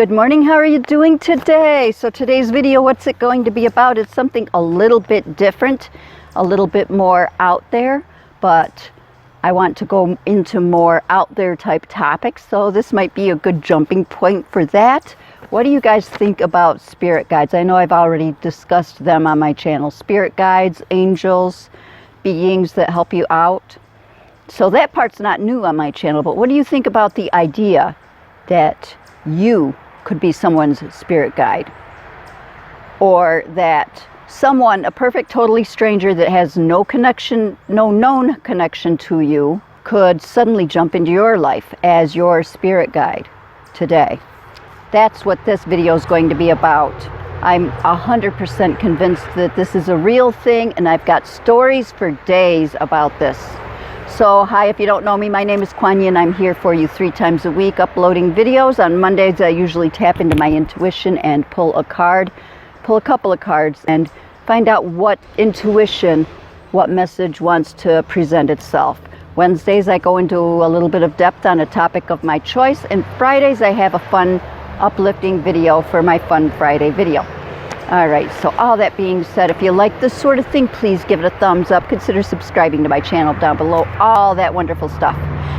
Good morning, how are you doing today? So today's video, what's it going to be about? It's something a little bit different, a little bit more out there, but I want to go into more out there type topics, so this might be a good jumping point for that. What do you guys think about spirit guides? I know I've already discussed them on my channel. Spirit guides, angels, beings that help you out. So that part's not new on my channel, but what do you think about the idea that you could be someone's spirit guide? Or that someone, a perfect totally stranger that has no connection, no known connection to you, could suddenly jump into your life as your spirit guide today. That's what this video is going to be about. I'm 100% convinced that this is a real thing, and I've got stories for days about this. So hi, if you don't know me, my name is KuanYin. I'm here for you 3 times a week uploading videos. On Mondays I usually tap into my intuition and pull a couple of cards and find out what intuition, what message wants to present itself. Wednesdays I go into a little bit of depth on a topic of my choice, and Fridays I have a fun uplifting video for my Fun Friday video. Alright, so all that being said, if you like this sort of thing, please give it a thumbs up. Consider subscribing to my channel down below, all that wonderful stuff.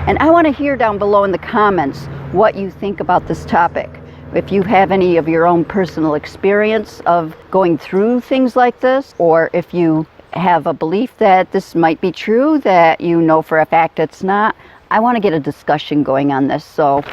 And I want to hear down below in the comments what you think about this topic. If you have any of your own personal experience of going through things like this, or if you have a belief that this might be true, that you know for a fact it's not, I want to get a discussion going on this. So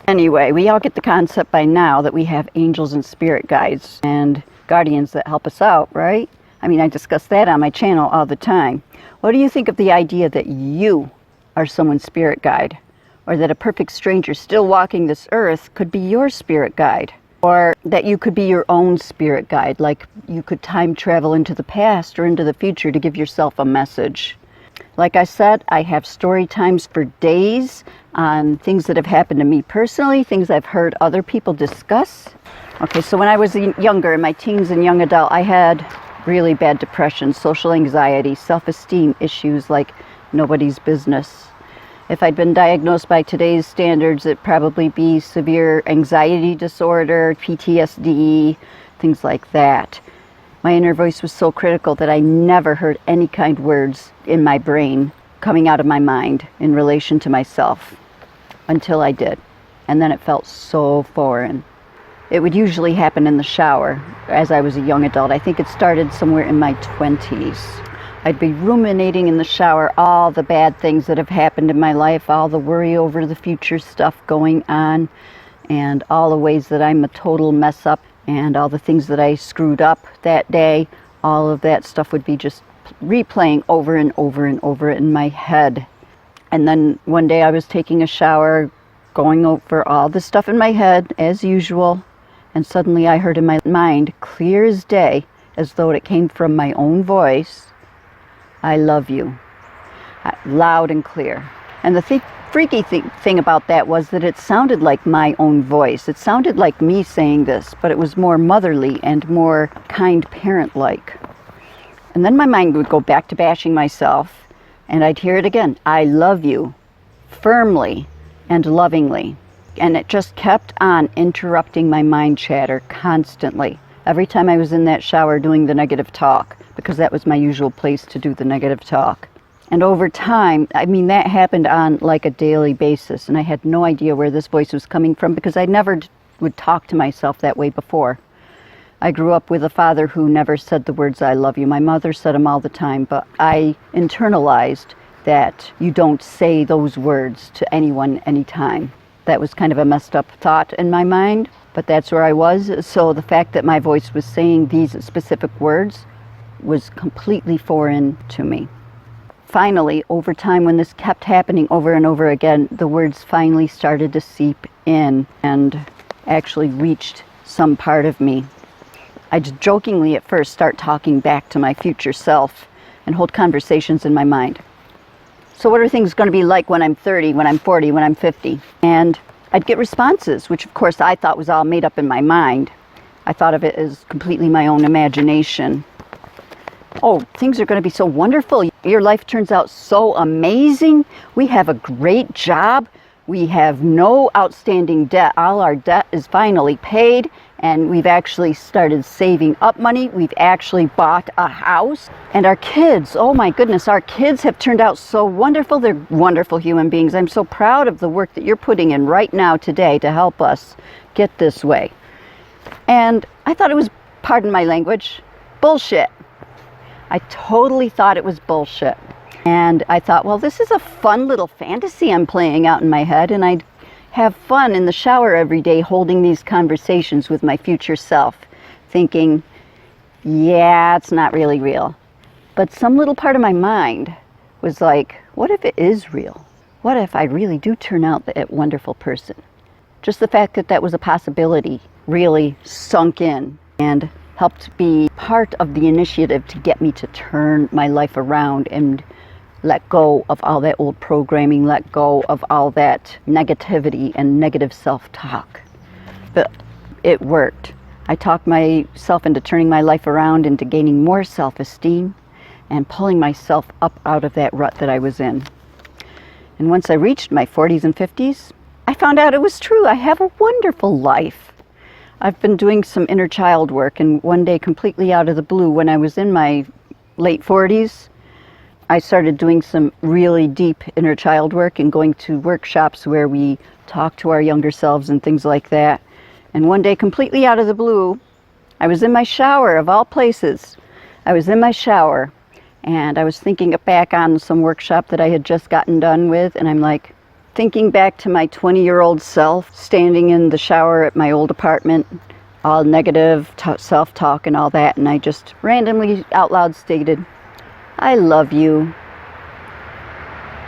anyway, we all get the concept by now that we have angels and spirit guides and guardians that help us out, right? I mean, I discuss that on my channel all the time. What do you think of the idea that you are someone's spirit guide? Or that a perfect stranger still walking this earth could be your spirit guide? Or that you could be your own spirit guide, like you could time travel into the past or into the future to give yourself a message. Like I said, I have story times for days on things that have happened to me personally, things I've heard other people discuss. Okay, so when I was younger, in my teens and young adult, I had really bad depression, social anxiety, self-esteem issues like nobody's business. If I'd been diagnosed by today's standards, it'd probably be severe anxiety disorder, PTSD, things like that. My inner voice was so critical that I never heard any kind words in my brain coming out of my mind in relation to myself until I did. And then it felt so foreign. It would usually happen in the shower as I was a young adult. I think it started somewhere in my 20s. I'd be ruminating in the shower all the bad things that have happened in my life, all the worry over the future stuff going on, and all the ways that I'm a total mess up, and all the things that I screwed up that day. All of that stuff would be just replaying over and over and over in my head. And then one day I was taking a shower, going over all the stuff in my head as usual, and suddenly I heard in my mind, clear as day, as though it came from my own voice, "I love you," loud and clear. And the freaky thing about that was that it sounded like my own voice. It sounded like me saying this, but it was more motherly and more kind parent-like. And then my mind would go back to bashing myself, and I'd hear it again, "I love you," firmly and lovingly. And it just kept on interrupting my mind chatter constantly. Every time I was in that shower doing the negative talk, because that was my usual place to do the negative talk. And over time, I mean, that happened on like a daily basis, and I had no idea where this voice was coming from because I never would talk to myself that way before. I grew up with a father who never said the words "I love you." My mother said them all the time, but I internalized that you don't say those words to anyone anytime. That was kind of a messed up thought in my mind, but that's where I was. So the fact that my voice was saying these specific words was completely foreign to me. Finally, over time, when this kept happening over and over again, the words finally started to seep in and actually reached some part of me. I'd jokingly at first start talking back to my future self and hold conversations in my mind. So what are things going to be like when I'm 30, when I'm 40, when I'm 50? And I'd get responses, which of course I thought was all made up in my mind. I thought of it as completely my own imagination. Oh, things are going to be so wonderful. Your life turns out so amazing. We have a great job. We have no outstanding debt. All our debt is finally paid, and we've actually started saving up money. We've actually bought a house. And our kids, oh my goodness, our kids have turned out so wonderful. They're wonderful human beings. I'm so proud of the work that you're putting in right now today to help us get this way. And I thought it was, pardon my language, bullshit. I totally thought it was bullshit. And I thought, well, this is a fun little fantasy I'm playing out in my head, and I'd have fun in the shower every day holding these conversations with my future self, thinking, yeah, it's not really real. But some little part of my mind was like, what if it is real? What if I really do turn out that wonderful person? Just the fact that that was a possibility really sunk in and helped be part of the initiative to get me to turn my life around and let go of all that old programming, let go of all that negativity and negative self-talk. But it worked. I talked myself into turning my life around, into gaining more self-esteem and pulling myself up out of that rut that I was in. And once I reached my 40s and 50s, I found out it was true. I have a wonderful life. I've been doing some inner child work, and one day, completely out of the blue, when I was in my late 40s, I started doing some really deep inner child work and going to workshops where we talk to our younger selves and things like that. And one day, completely out of the blue, I was in my shower, of all places. I was in my shower, and I was thinking back on some workshop that I had just gotten done with, and I'm like, thinking back to my 20-year-old self, standing in the shower at my old apartment, all negative self-talk and all that, and I just randomly out loud stated, I love you.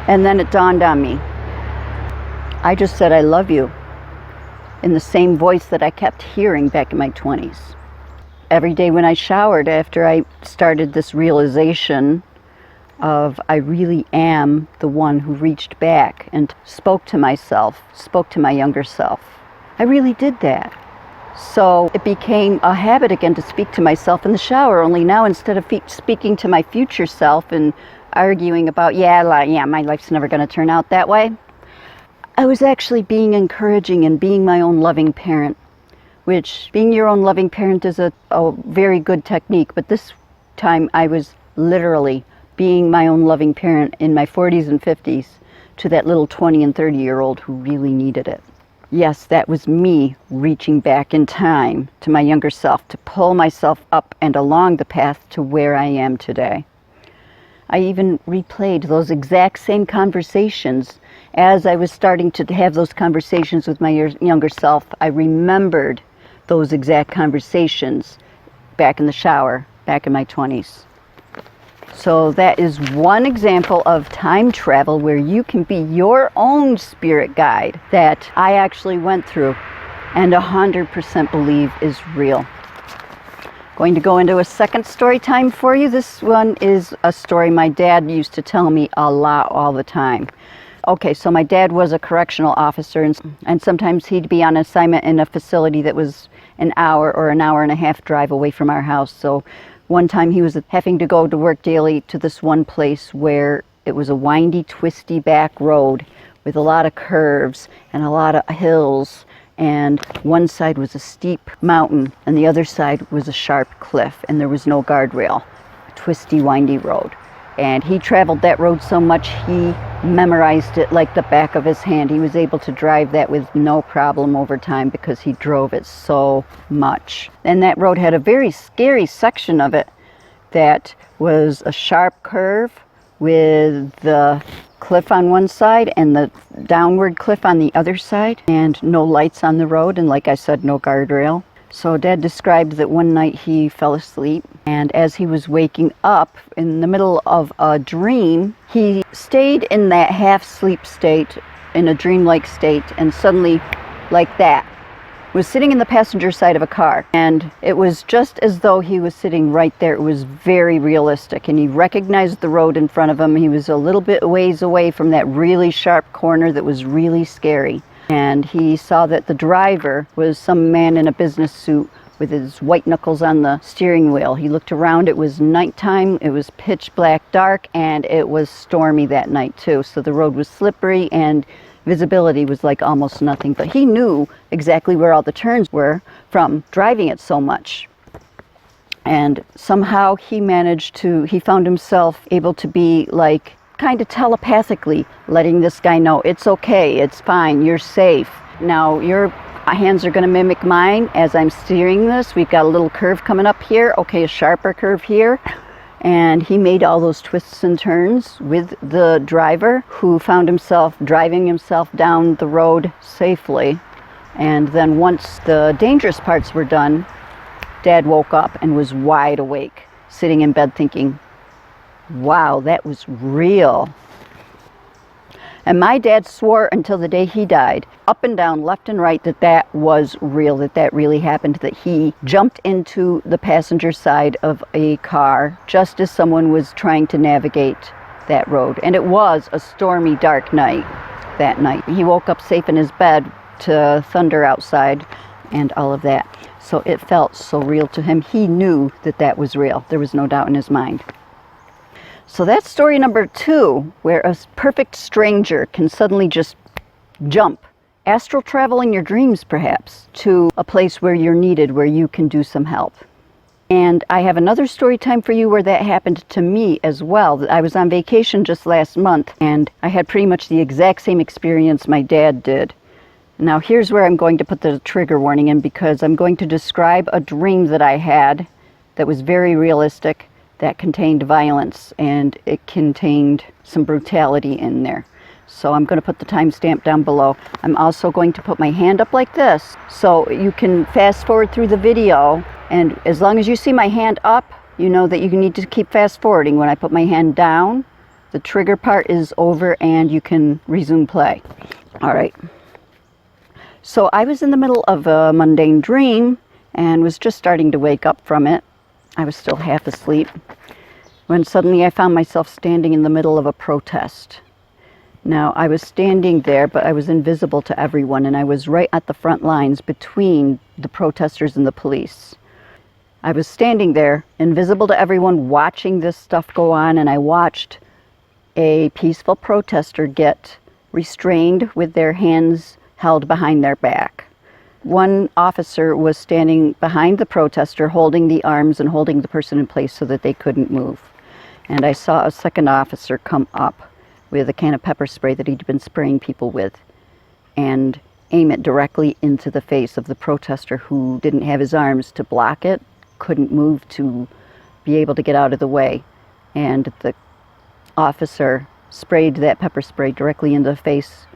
And then it dawned on me. I just said, I love you, in the same voice that I kept hearing back in my 20s. Every day when I showered, after I started this realization of I really am the one who reached back and spoke to myself, spoke to my younger self. I really did that. So it became a habit again to speak to myself in the shower, only now instead of speaking to my future self and arguing about, yeah, my life's never going to turn out that way, I was actually being encouraging and being my own loving parent, which being your own loving parent is a very good technique, but this time I was literally being my own loving parent in my 40s and 50s to that little 20 and 30-year-old who really needed it. Yes, that was me reaching back in time to my younger self to pull myself up and along the path to where I am today. I even replayed those exact same conversations as I was starting to have those conversations with my younger self. I remembered those exact conversations back in the shower, back in my 20s. So that is one example of time travel where you can be your own spirit guide that I actually went through and 100% believe is real. Going to go into a second story time for you. This one is a story my dad used to tell me a lot all the time. Okay, so my dad was a correctional officer, and sometimes he'd be on assignment in a facility that was an hour or an hour and a half drive away from our house. So one time he was having to go to work daily to this one place where it was a windy, twisty back road with a lot of curves and a lot of hills, and one side was a steep mountain and the other side was a sharp cliff, and there was no guardrail. A twisty, windy road. And he traveled that road so much he memorized it like the back of his hand. He was able to drive that with no problem over time because he drove it so much. And that road had a very scary section of it that was a sharp curve with the cliff on one side and the downward cliff on the other side, and no lights on the road, and like I said, no guardrail. So Dad described that one night he fell asleep, and as he was waking up in the middle of a dream, he stayed in that half-sleep state, in a dreamlike state, and suddenly, like that, was sitting in the passenger side of a car. And it was just as though he was sitting right there. It was very realistic, and he recognized the road in front of him. He was a little bit ways away from that really sharp corner that was really scary. And he saw that the driver was some man in a business suit with his white knuckles on the steering wheel. He looked around. It was nighttime. It was pitch black dark, and it was stormy that night too. So the road was slippery, and Visibility was like almost nothing, but he knew exactly where all the turns were from driving it so much. And somehow he found himself able to be like kind of telepathically letting this guy know, it's okay, it's fine, you're safe. Now your hands are going to mimic mine as I'm steering this. We've got a little curve coming up here, okay, a sharper curve here. And he made all those twists and turns with the driver, who found himself driving himself down the road safely. And then once the dangerous parts were done, Dad woke up and was wide awake, sitting in bed thinking, wow, that was real. And my dad swore until the day he died, up and down, left and right, that that was real, that that really happened, that he jumped into the passenger side of a car just as someone was trying to navigate that road. And it was a stormy, dark night that night. He woke up safe in his bed to thunder outside and all of that. So it felt so real to him. He knew that that was real. There was no doubt in his mind. So that's story number 2, where a perfect stranger can suddenly just jump, astral travel in your dreams perhaps, to a place where you're needed, where you can do some help. And I have another story time for you where that happened to me as well. I was on vacation just last month, and I had pretty much the exact same experience my dad did. Now here's where I'm going to put the trigger warning in, because I'm going to describe a dream that I had that was very realistic, that contained violence, and it contained some brutality in there. So I'm going to put the timestamp down below. I'm also going to put my hand up like this, so you can fast forward through the video, and as long as you see my hand up, you know that you need to keep fast forwarding. When I put my hand down, the trigger part is over and you can resume play. All right. So I was in the middle of a mundane dream and was just starting to wake up from it. I was still half asleep when suddenly I found myself standing in the middle of a protest. Now, I was standing there, but I was invisible to everyone, and I was right at the front lines between the protesters and the police. I was standing there, invisible to everyone, watching this stuff go on, and I watched a peaceful protester get restrained with their hands held behind their back. One officer was standing behind the protester, holding the arms and holding the person in place so that they couldn't move. And I saw a second officer come up with a can of pepper spray that he'd been spraying people with and aim it directly into the face of the protester, who didn't have his arms to block it, couldn't move to be able to get out of the way. And the officer sprayed that pepper spray directly into the face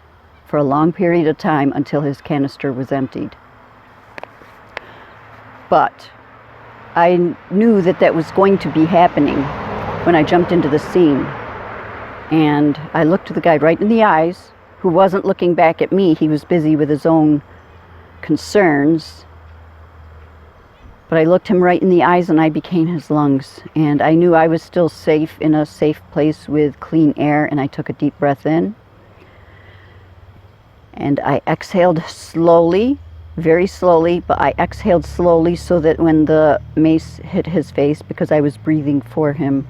for a long period of time until his canister was emptied. But I knew that that was going to be happening when I jumped into the scene. And I looked the guy right in the eyes, who wasn't looking back at me. He was busy with his own concerns. But I looked him right in the eyes and I became his lungs. And I knew I was still safe in a safe place with clean air, and I took a deep breath in. And I exhaled slowly, very slowly, but I exhaled slowly so that when the mace hit his face, because I was breathing for him,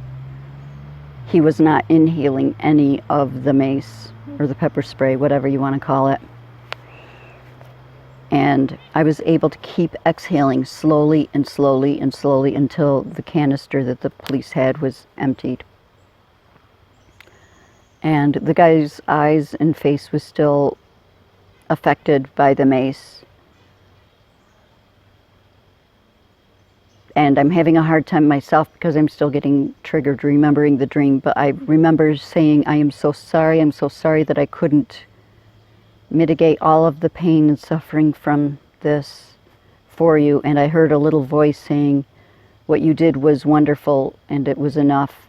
he was not inhaling any of the mace or the pepper spray, whatever you want to call it. And I was able to keep exhaling slowly and slowly and slowly until the canister that the police had was emptied. And the guy's eyes and face was still affected by the mace. And I'm having a hard time myself because I'm still getting triggered remembering the dream. But I remember saying, I am so sorry that I couldn't mitigate all of the pain and suffering from this for you. And I heard a little voice saying, what you did was wonderful, and it was enough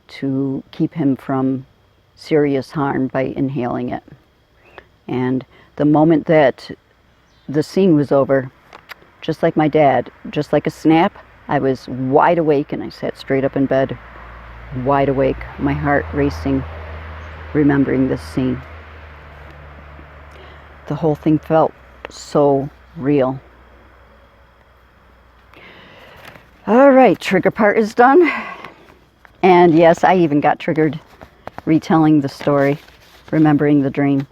to keep him from serious harm by inhaling it. And the moment that the scene was over, just like my dad, just like a snap, I was wide awake, and I sat straight up in bed, wide awake, my heart racing, remembering this scene. The whole thing felt so real. All right, trigger part is done. And yes, I even got triggered retelling the story, remembering the dream.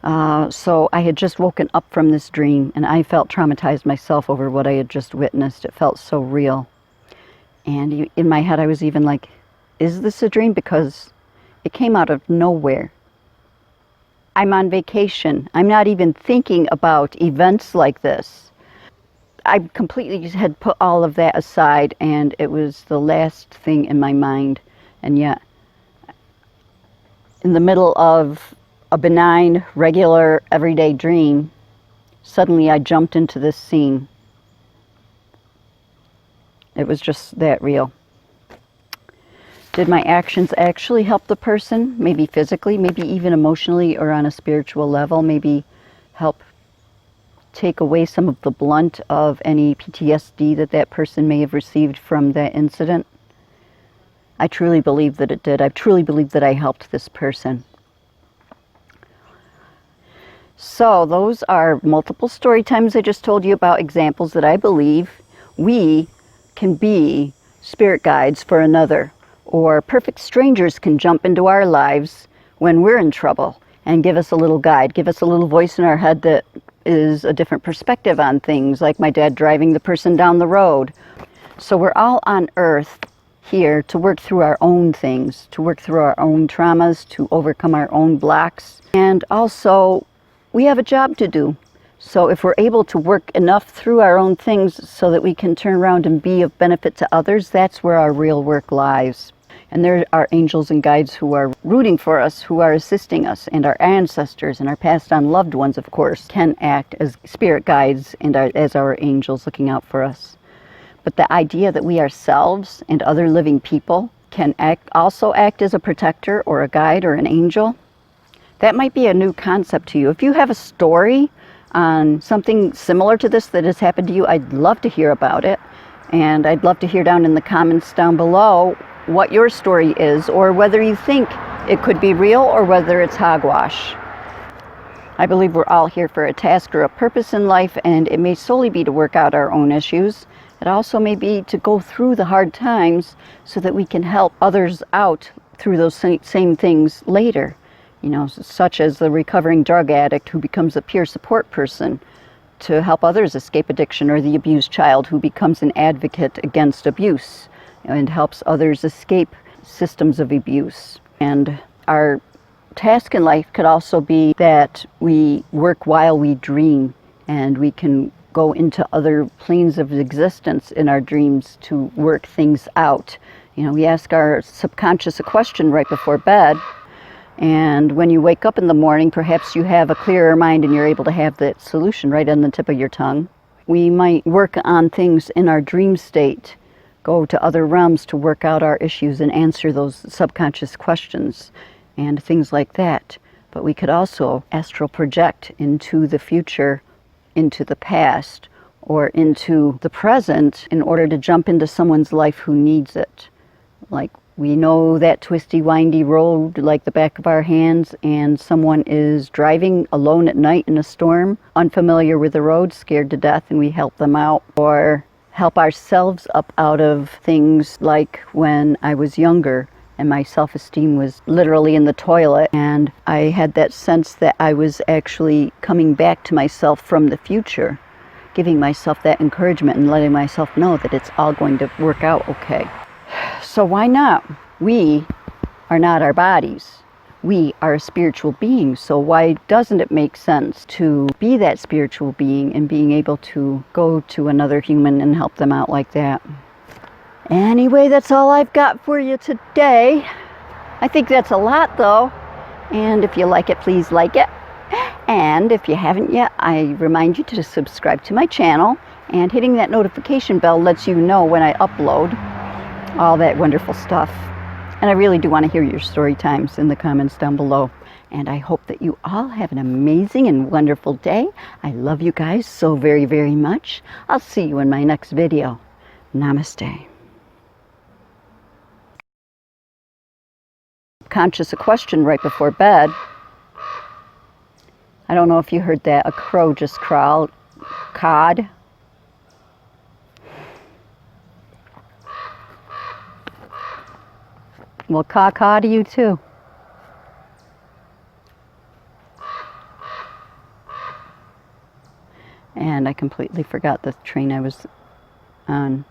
So I had just woken up from this dream, and I felt traumatized myself over what I had just witnessed. It felt so real. And in my head I was even like, is this a dream? Because it came out of nowhere. I'm on vacation. I'm not even thinking about events like this. I completely had put all of that aside, and it was the last thing in my mind. And yet, in the middle of a benign, regular, everyday dream, suddenly I jumped into this scene. It was just that real. Did my actions actually help the person? Maybe physically, maybe even emotionally, or on a spiritual level, maybe help take away some of the blunt of any PTSD that that person may have received from that incident? I truly believe that it did. I truly believe that I helped this person. So those are multiple story times I just told you about, examples that I believe we can be spirit guides for another, or perfect strangers can jump into our lives when we're in trouble and give us a little guide, give us a little voice in our head that is a different perspective on things, like my dad driving the person down the road. So we're all on earth here to work through our own things, to work through our own traumas, to overcome our own blocks. And also, we have a job to do. So if we're able to work enough through our own things so that we can turn around and be of benefit to others, that's where our real work lies. And there are angels and guides who are rooting for us, who are assisting us, and our ancestors and our passed on loved ones, of course, can act as spirit guides and as our angels looking out for us. But the idea that we ourselves and other living people can also act as a protector or a guide or an angel, that might be a new concept to you. If you have a story on something similar to this that has happened to you, I'd love to hear about it. And I'd love to hear down in the comments down below what your story is, or whether you think it could be real or whether it's hogwash. I believe we're all here for a task or a purpose in life, and it may solely be to work out our own issues. It also may be to go through the hard times so that we can help others out through those same things later. You know, such as the recovering drug addict who becomes a peer support person to help others escape addiction, or the abused child who becomes an advocate against abuse and helps others escape systems of abuse. And our task in life could also be that we work while we dream, and we can go into other planes of existence in our dreams to work things out. You know, we ask our subconscious a question right before bed, and when you wake up in the morning, perhaps you have a clearer mind and you're able to have that solution right on the tip of your tongue. We might work on things in our dream state, go to other realms to work out our issues and answer those subconscious questions and things like that. But we could also astral project into the future, into the past, or into the present in order to jump into someone's life who needs it. Like, we know that twisty, windy road like the back of our hands, and someone is driving alone at night in a storm, unfamiliar with the road, scared to death, and we help them out. Or help ourselves up out of things like when I was younger and my self-esteem was literally in the toilet, and I had that sense that I was actually coming back to myself from the future, giving myself that encouragement and letting myself know that it's all going to work out okay. So why not? We are not our bodies. We are a spiritual being, so why doesn't it make sense to be that spiritual being and being able to go to another human and help them out like that? Anyway, that's all I've got for you today. I think that's a lot, though. And if you like it, please like it. And if you haven't yet, I remind you to subscribe to my channel, and hitting that notification bell lets you know when I upload all that wonderful stuff. And I really do want to hear your story times in the comments down below. And I hope that you all have an amazing and wonderful day. I love you guys so very, very much. I'll see you in my next video. Namaste. Conscious a question right before bed. I don't know if you heard that. A crow just cawed. Well, caw to you too. and I completely forgot the train I was on.